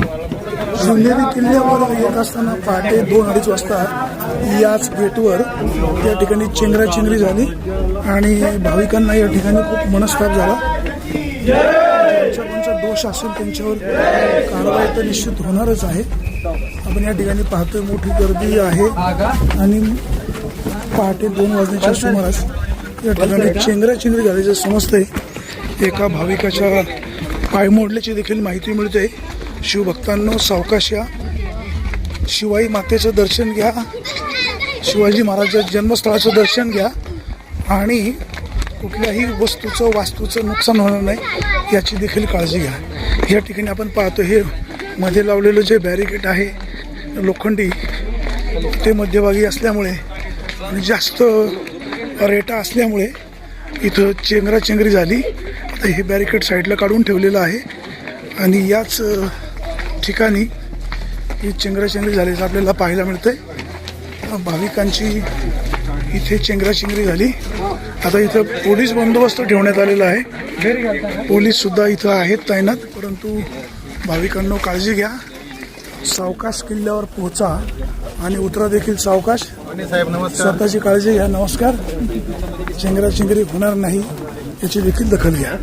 शिवनेरी किल्ल्यावर येत असताना पहाटे 2-2:30 वाजता याच गेटवर या ठिकाणी चेंगराचेंगरी झाली आणि भाविकांना या ठिकाणी खूप मनस्ताप झाला. ज्यांचा दोष असेल त्यांच्यावर कारवाई तर निश्चित होणारच आहे. आपण या ठिकाणी पाहतोय मोठी गर्दी आहे आणि पहाटे 2 वाजण्याच्या सुमारास या ठिकाणी चेंगराचेंगरी झाल्याचं समजतंय. एका भाविकाच्या पाय मोडल्याची देखील माहिती मिळते. शिवभक्तांनो, सावकाश या. शिवाई मातेचं दर्शन घ्या, शिवाजी महाराजांच्या जन्मस्थळाचं दर्शन घ्या आणि कुठल्याही वस्तूचं वास्तूचं नुकसान होणार नाही याची देखील काळजी घ्या. या ठिकाणी आपण पाहतो हे मध्ये लावलेलं जे बॅरिकेड आहे लोखंडी ते मध्यभागी असल्यामुळे आणि जास्त रेटा असल्यामुळे इथं चेंगराचेंगरी झाली. आता हे बॅरिकेड साईडला काढून ठेवलेलं आहे आणि याच ठिकाणी ही चेंगराचेंगरी झाल्याचं आपल्याला पाहायला मिळतंय. भाविकांची इथे चेंगराचेंगरी झाली. आता इथं पोलीस बंदोबस्त ठेवण्यात आलेला आहे. पोलीस सुद्धा इथं आहेत तैनात. परंतु भाविकांनो काळजी घ्या, सावकाश किल्ल्यावर पोहोचा आणि उतरा देखील सावकाश. स्वतःची काळजी घ्या. नमस्कार. चेंगराचेंगरी होणार नाही याची देखील दखल घ्या.